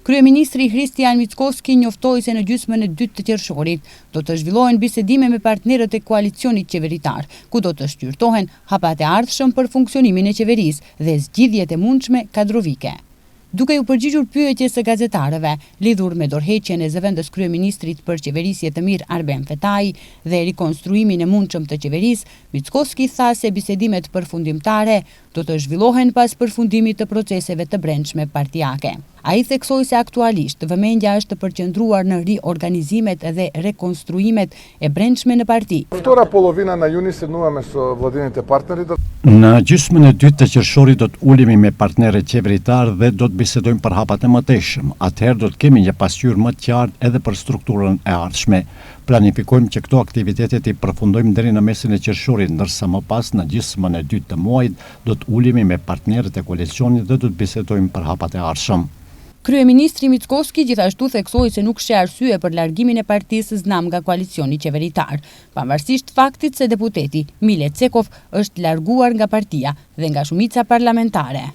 Kryeministri Hristijan Mickoski njoftoi se në gjysmën e dytë të qershorit do të zhvillohen bisedime me partnerët e koalicionit qeveritar, ku do të shqyrtohen hapat e ardhshëm për funksionimin e qeverisë dhe zgjidhjet e mundshme kadrovike. Duke u përgjigjur pyetjes së gazetarëve lidhur me dorëheqjen e zëvendës kryeministrit për qeverisje të mirë Arben Fetai dhe rikonstruimin e mundshëm të qeverisë, Mickoski tha se bisedimet përfundimtare do të zhvillohen pas përfundimit të proceseve të brendshme partijake. Ai theksoi se aktualisht vëmendja është përqendruar në riorganizimet dhe rekonstruimet e brendshme në parti. Втора половина на јуни седнуваме со владините партнери. Në gjysmën e dytë të qershorit do të ulemi me partnerët qeveritar dhe do të bisedojmë për hapat e mëtejshëm. Atëherë do të kemi një pasqyrë më të qartë edhe për strukturën e ardhshme. Planifikojmë që këto aktivitetet i përfundojmë deri në mesin e qershorit, ndërsa më pas në gjysmën e dytë të muajit do të ulemi me partnerët e koalicionit dhe do të bisedojmë për hapat e ardhshëm. Kryeministri Mickoski gjithashtu theksoi se nuk sheh arsye për largimin e partisë Znam nga koalicioni qeveritar, pavarësisht faktit se deputeti Mile Cekov është larguar nga partia dhe nga shumica parlamentare.